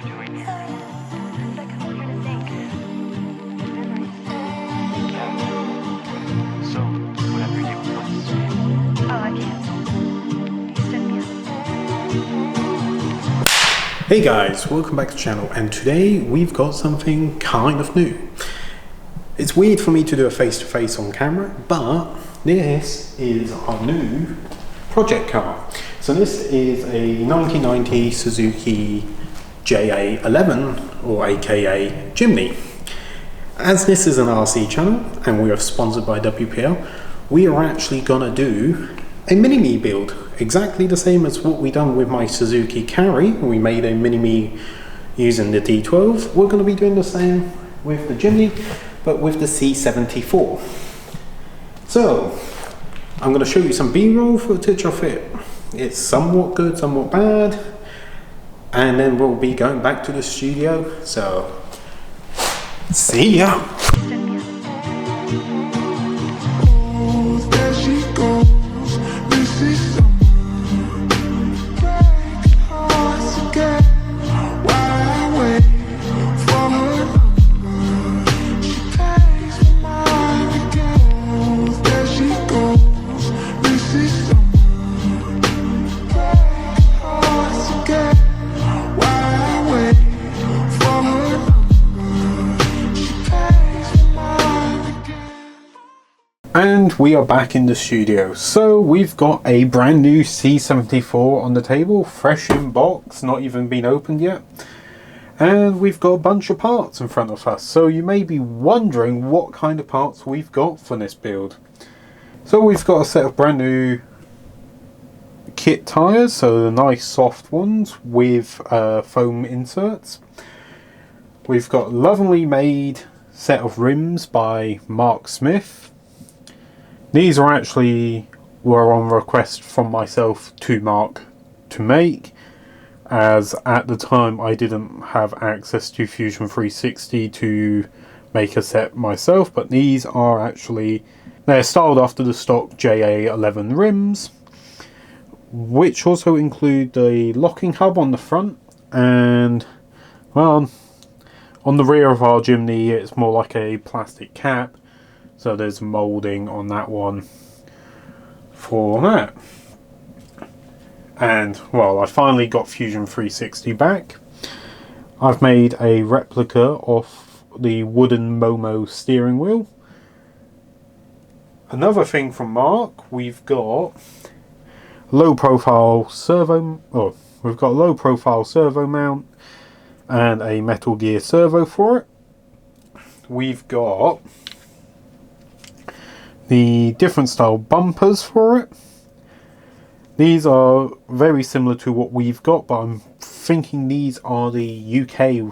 you doing here? It's like I'm trying to think. Memories. Yeah. So, whatever you want to say. Oh, I can't. You stood me up. Hey guys, welcome back to the channel, and today we've got something kind of new. It's weird for me to do a face-to-face on camera, but this is our new project car. So this is a 1990 Suzuki JA11, or aka Jimny. As this is an RC channel and we are sponsored by WPL, we are actually gonna do a mini-me build, exactly the same as what we done with my Suzuki Carry. We made a mini-me using the D12. We're gonna be doing the same with the Jimny, but with the C74. So, I'm gonna show you some B-roll footage of it. It's somewhat good, somewhat bad, and then we'll be going back to the studio. So, see ya! And we are back in the studio. So we've got a brand new C74 on the table, fresh in box, not even been opened yet. And we've got a bunch of parts in front of us. So you may be wondering what kind of parts we've got for this build. So we've got a set of brand new kit tyres, so the nice soft ones with foam inserts. We've got a lovingly made set of rims by Mark Smith. These were on request from myself to Mark to make, as at the time I didn't have access to Fusion 360 to make a set myself, but these are they're styled after the stock JA11 rims, which also include the locking hub on the front, and well, on the rear of our Jimny it's more like a plastic cap. So there's moulding on that one for that. And, well, I finally got Fusion 360 back. I've made a replica of the wooden Momo steering wheel. Another thing from Mark, we've got low profile servo mount and a Metal Gear servo for it. We've got the different style bumpers for it. These are very similar to what we've got, but I'm thinking these are the UK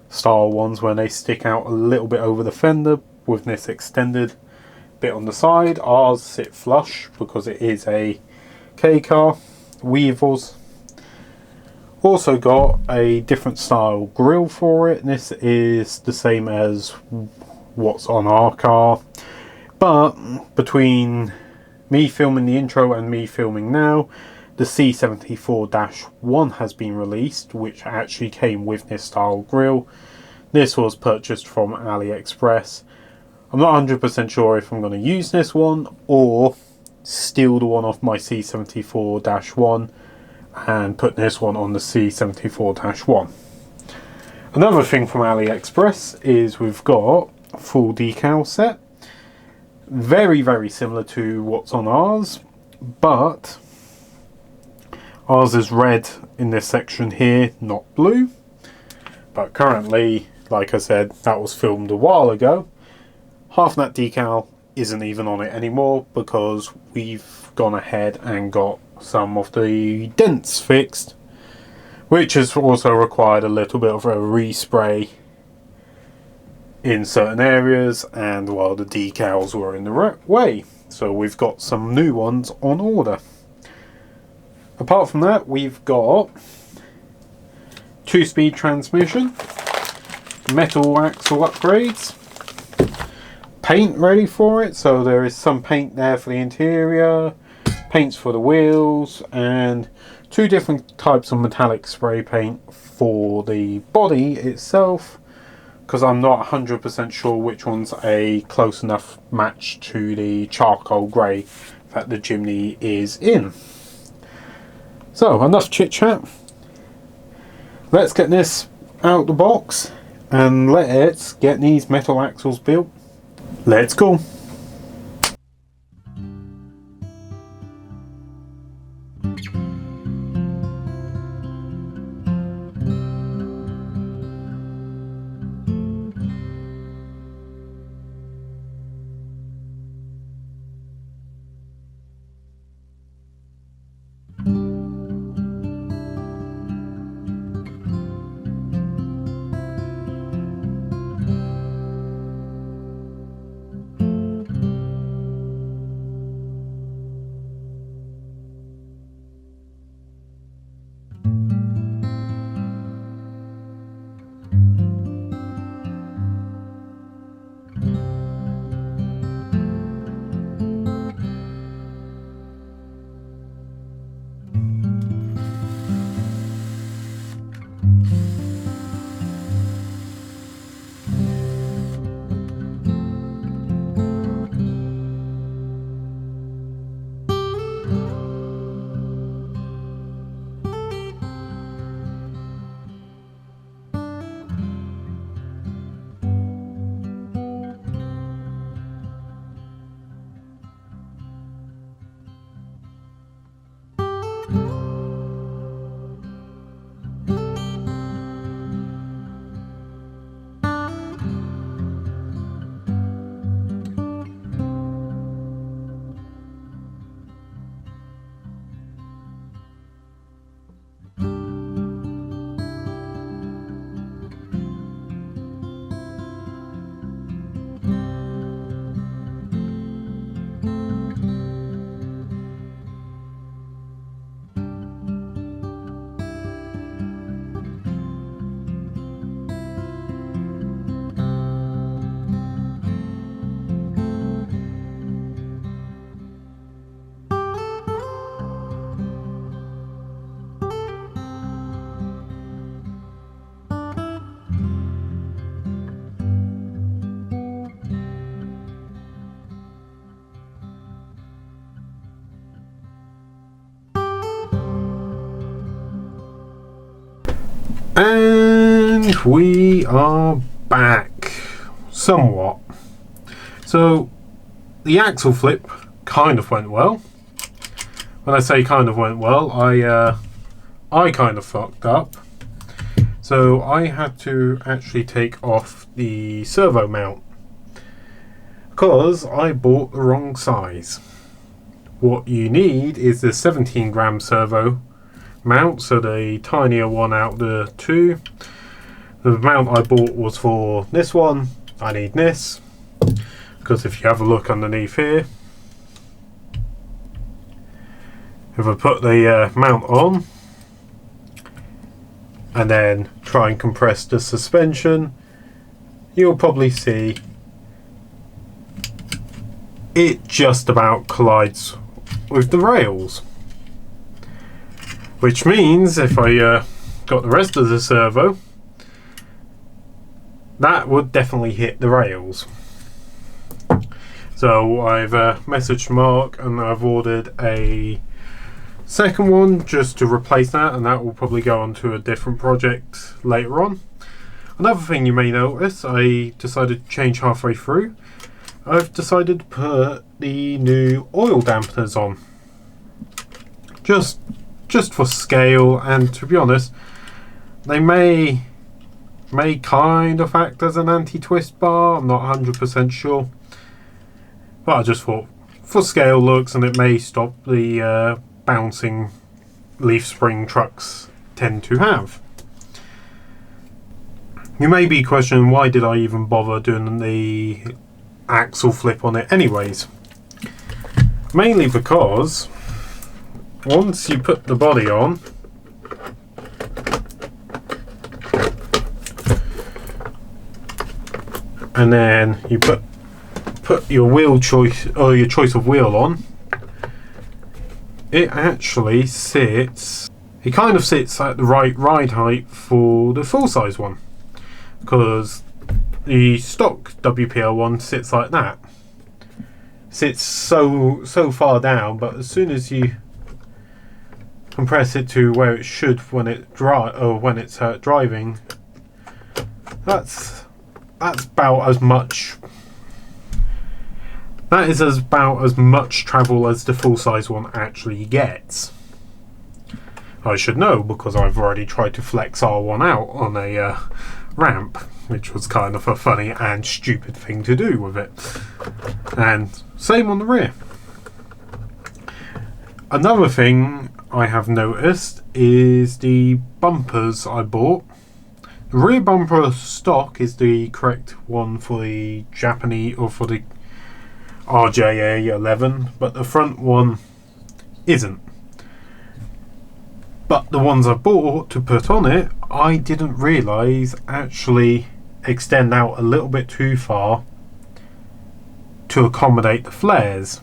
style ones where they stick out a little bit over the fender with this extended bit on the side. Ours sit flush because it is a K car. We've also got a different style grille for it. This is the same as what's on our car. But between me filming the intro and me filming now, the C74-1 has been released, which actually came with this style grille. This was purchased from AliExpress. I'm not 100% sure if I'm going to use this one or steal the one off my C74-1 and put this one on the C74-1. Another thing from AliExpress is we've got a full decal set. Very, very similar to what's on ours, but ours is red in this section here, not blue. But currently, like I said, that was filmed a while ago. Half that decal isn't even on it anymore because we've gone ahead and got some of the dents fixed, which has also required a little bit of a respray in certain areas, and while the decals were in the way, so we've got some new ones on order. Apart from that, we've got 2-speed transmission, metal axle upgrades, paint ready for it, so there is some paint there for the interior, paints for the wheels, and two different types of metallic spray paint for the body itself, because I'm not 100% sure which one's a close enough match to the charcoal grey that the Jimny is in. So enough chit chat. Let's get this out the box and let's get these metal axles built. Let's go. And we are back, somewhat. So the axle flip kind of went well. When I say kind of went well, I kind of fucked up. So I had to actually take off the servo mount because I bought the wrong size. What you need is the 17-gram servo mount, so the tinier one out of the two. The mount I bought was for this one. I need this because if you have a look underneath here, if I put the mount on and then try and compress the suspension, you'll probably see it just about collides with the rails. Which means if I got the rest of the servo, that would definitely hit the rails. So I've messaged Mark and I've ordered a second one just to replace that, and that will probably go on to a different project later on. Another thing you may notice, I decided to change halfway through. I've decided to put the new oil dampeners on. Just for scale, and to be honest, they may kind of act as an anti-twist bar. I'm not 100% sure, but I just thought for scale looks, and it may stop the bouncing leaf spring trucks tend to have. You may be questioning, why did I even bother doing the axle flip on it anyways? Mainly because once you put the body on, and then you put your wheel choice, or your choice of wheel on, it actually sits it kind of sits at the right ride height for the full-size one, because the stock WPL one sits like that. Sits so far down, but as soon as you compress it to where it should when it's driving, that's about as much. That is about as much travel as the full-size one actually gets. I should know, because I've already tried to flex R1 out on a ramp, which was kind of a funny and stupid thing to do with it. And same on the rear. Another thing I have noticed is the bumpers I bought. The rear bumper stock is the correct one for the Japanese, or for the JA11, but the front one isn't. But the ones I bought to put on it, I didn't realise actually extend out a little bit too far to accommodate the flares.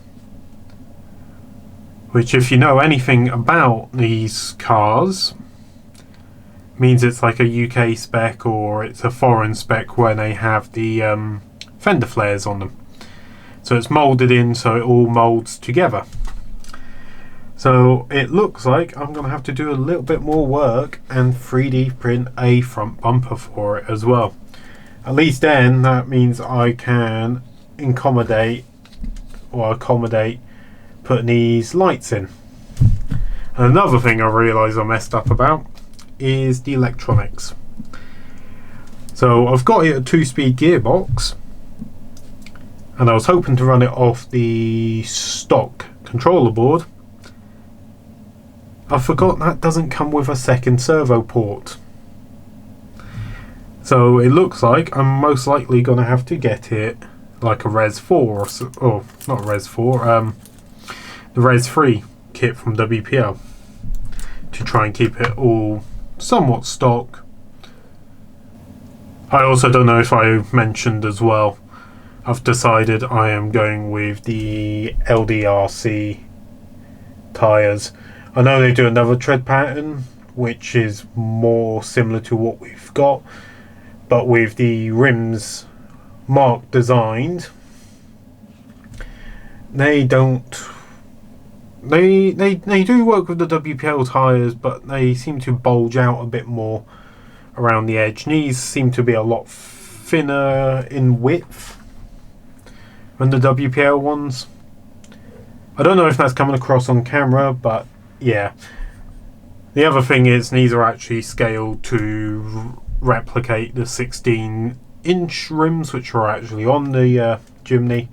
Which, if you know anything about these cars, means it's like a UK spec or it's a foreign spec where they have the fender flares on them. So it's moulded in, so it all moulds together. So it looks like I'm going to have to do a little bit more work and 3D print a front bumper for it as well. At least then that means I can accommodate putting these lights in. And another thing I realised I messed up about is the electronics. So I've got it a 2-speed gearbox, and I was hoping to run it off the stock controller board. I forgot that doesn't come with a second servo port. So it looks like I'm most likely going to have to get it like a Res 4, or not Res 4, the Res 3 kit from WPL, to try and keep it all somewhat stock. I also don't know if I mentioned as well, I've decided I am going with the LDRC tyres. I know they do another tread pattern which is more similar to what we've got, but with the rims Mark designed, they do work with the WPL tyres, but they seem to bulge out a bit more around the edge. These seem to be a lot thinner in width than the WPL ones. I don't know if that's coming across on camera, but yeah. The other thing is these are actually scaled to replicate the 16-inch rims which are actually on the Jimny.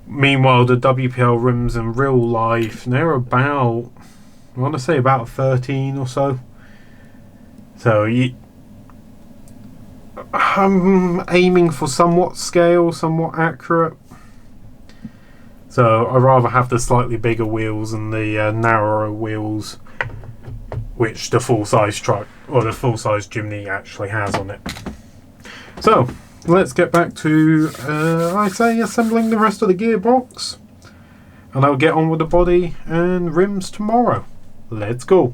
Meanwhile, the WPL rims in real life, they're about, I want to say about 13 or so. So I'm aiming for somewhat scale, somewhat accurate. So I'd rather have the slightly bigger wheels and the narrower wheels which the full-size truck or the full-size Jimny actually has on it. So let's get back to assembling the rest of the gearbox, and I'll get on with the body and rims tomorrow. Let's go.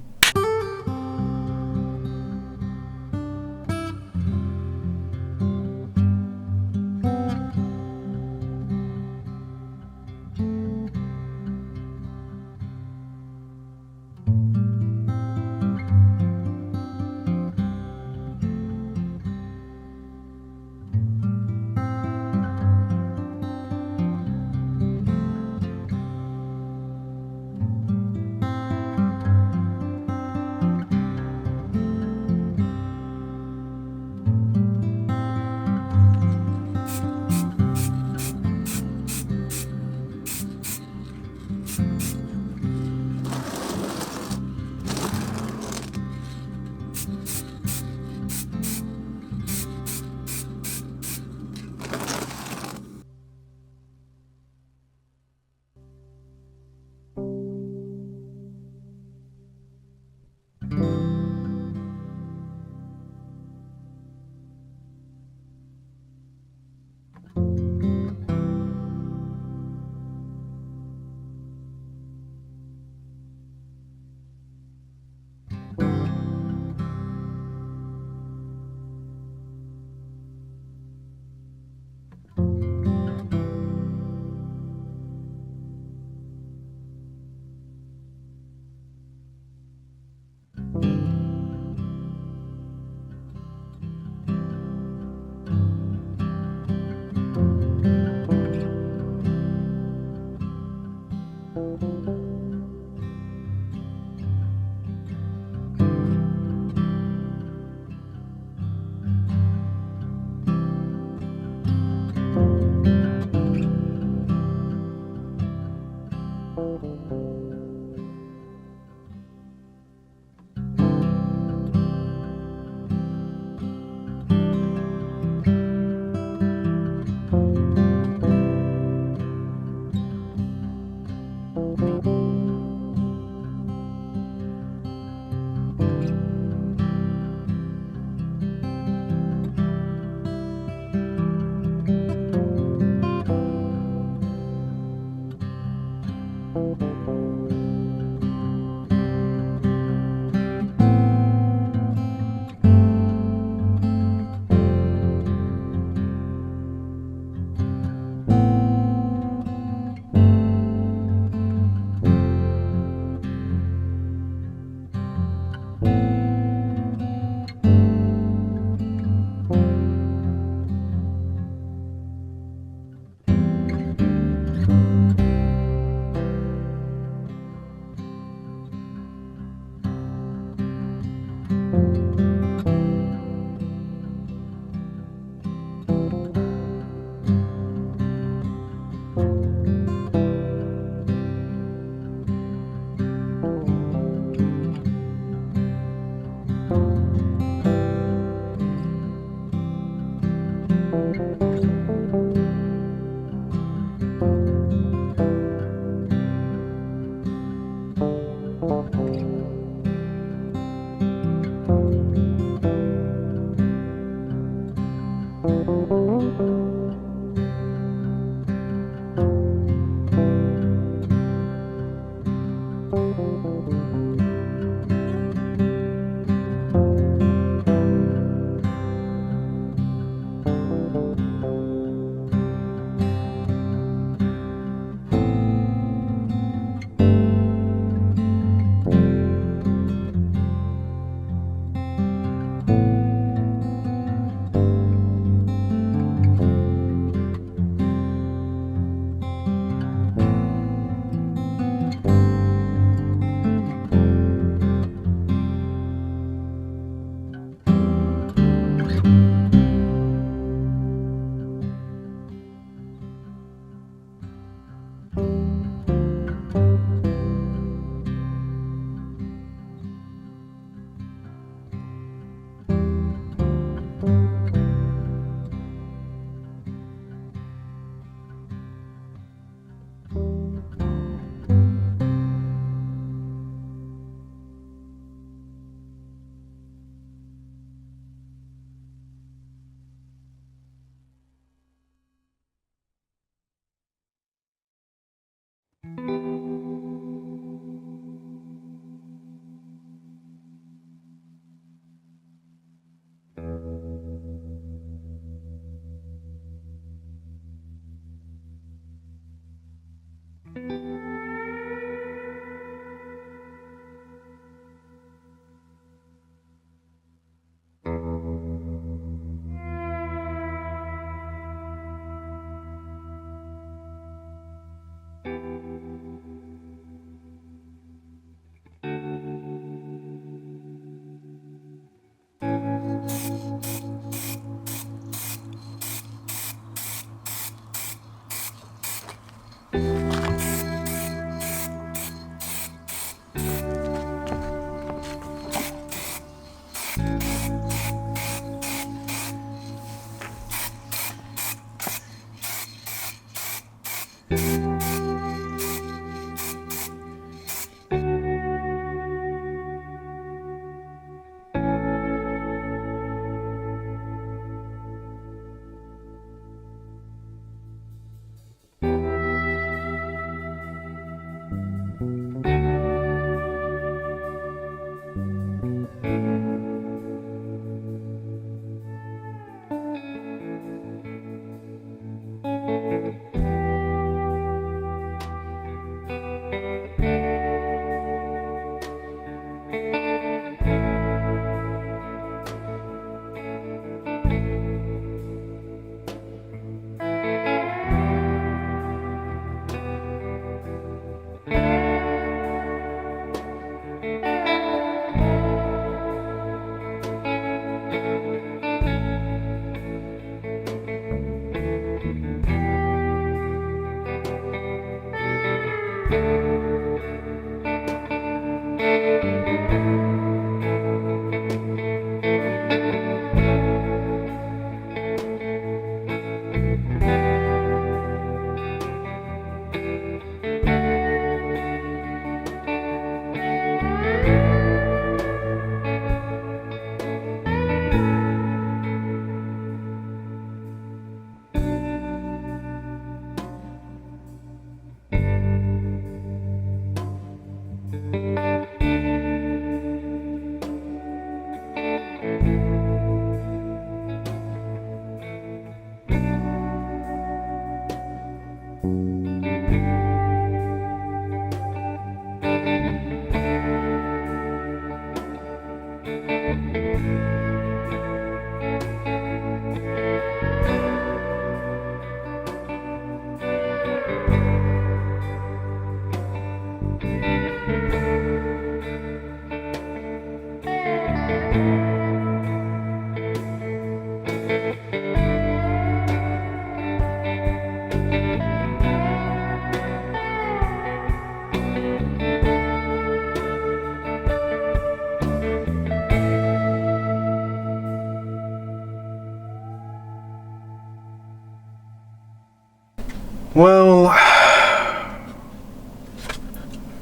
Well,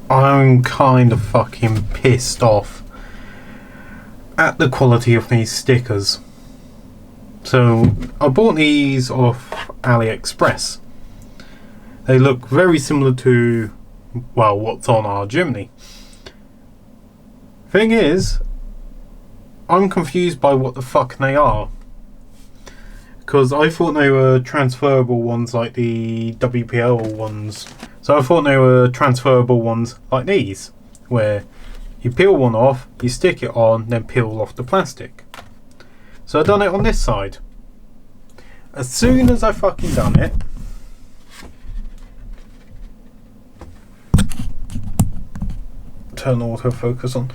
I'm kind of fucking pissed off at the quality of these stickers. So I bought these off AliExpress. They look very similar to, well, what's on our Jimny. Thing is, I'm confused by what the fuck they are. Because I thought they were transferable ones like the WPL ones. So I thought they were transferable ones like these, where you peel one off, you stick it on, then peel off the plastic. So I've done it on this side. As soon as I fucking done it, turn autofocus on.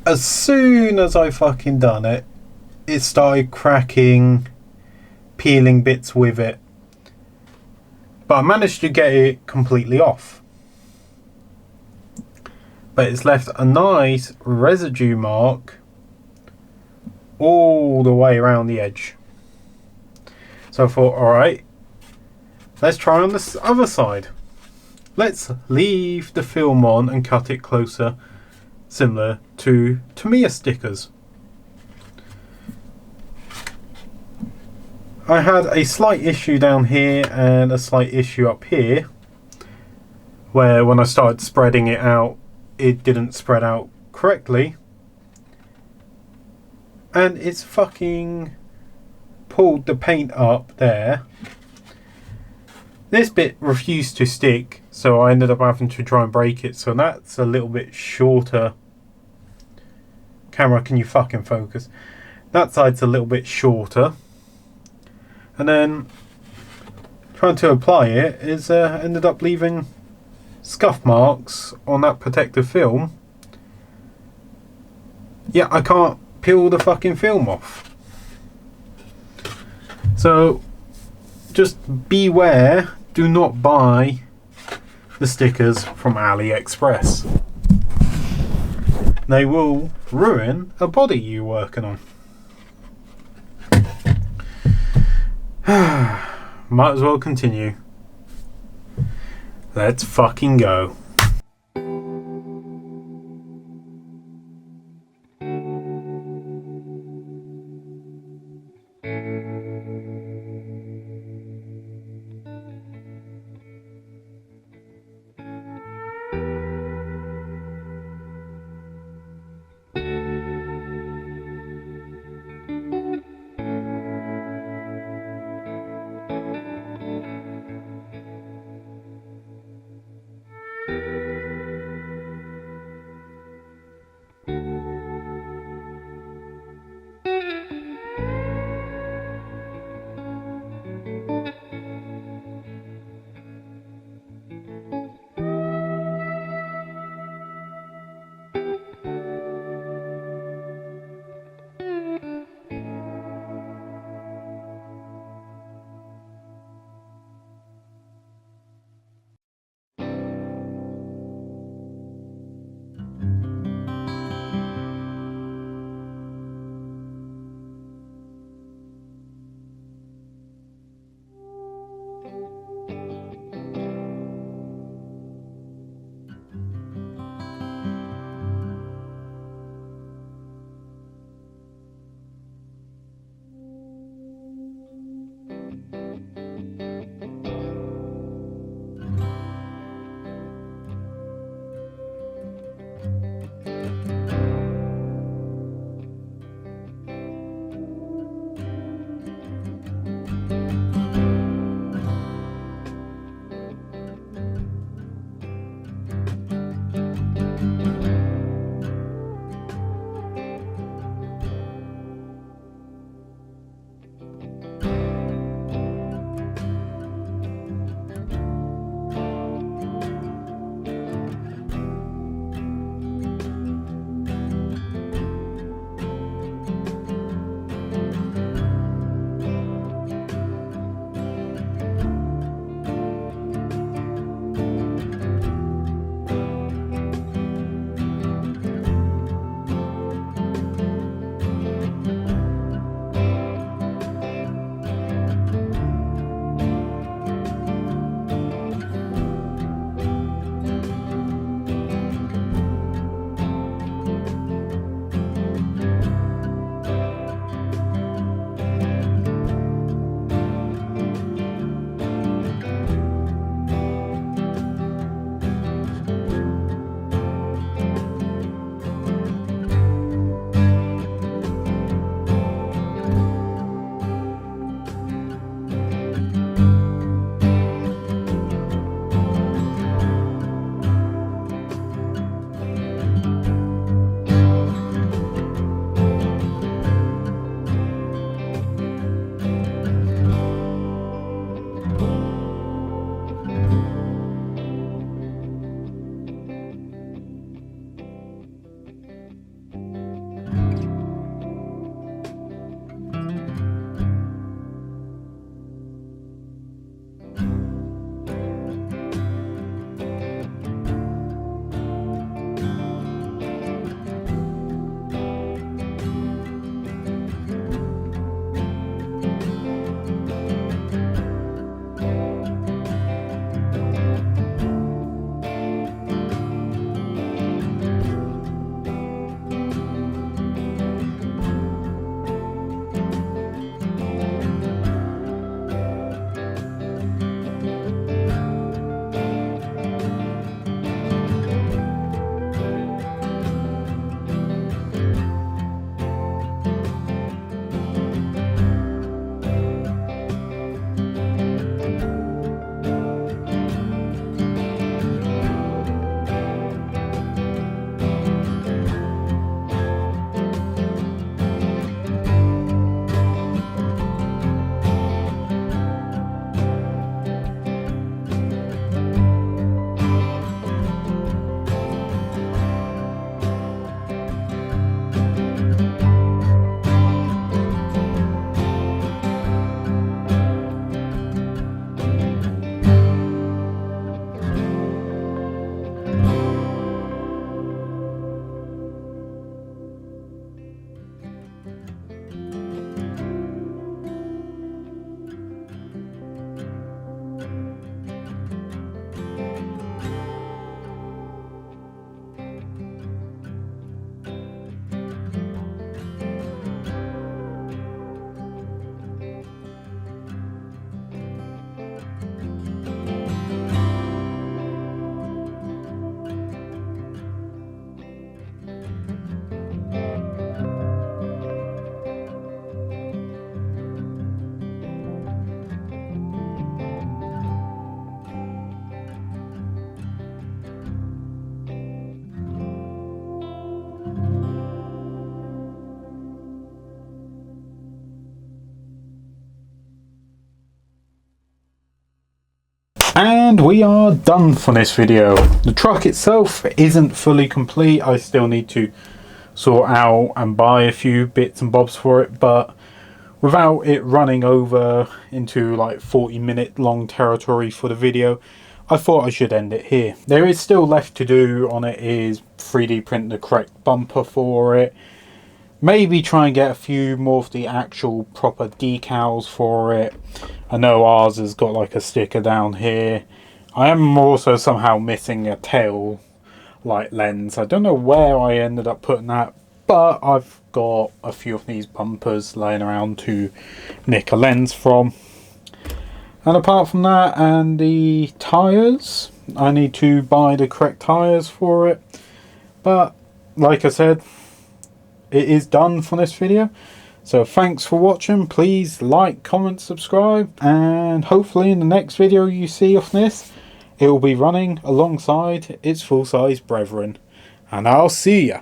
As soon as I fucking done it, it started cracking, peeling bits with it. But I managed to get it completely off. But it's left a nice residue mark all the way around the edge. So I thought, alright, let's try on this other side. Let's leave the film on and cut it closer, similar to Tamiya stickers. I had a slight issue down here and a slight issue up here, where when I started spreading it out, it didn't spread out correctly, and it's fucking pulled the paint up there. This bit refused to stick, so I ended up having to try and break it, so that's a little bit shorter. Camera, can you fucking focus? That side's a little bit shorter. And then trying to apply it is ended up leaving scuff marks on that protective film. Yeah, I can't peel the fucking film off. So just beware, do not buy the stickers from AliExpress. They will ruin a body you're working on. Might as well continue. Let's fucking go. And we are done for this video. The truck itself isn't fully complete. I still need to sort out and buy a few bits and bobs for it, but without it running over into like 40-minute long territory for the video, I thought I should end it here. There is still left to do on it is 3D print the correct bumper for it. Maybe try and get a few more of the actual proper decals for it. I know ours has got like a sticker down here. I am also somehow missing a tail light lens. I don't know where I ended up putting that, but I've got a few of these bumpers laying around to nick a lens from. And apart from that and the tyres, I need to buy the correct tyres for it. But like I said, it is done for this video. So thanks for watching. Please like, comment, subscribe, and hopefully in the next video you see of this, it will be running alongside its full-size brethren. And I'll see ya.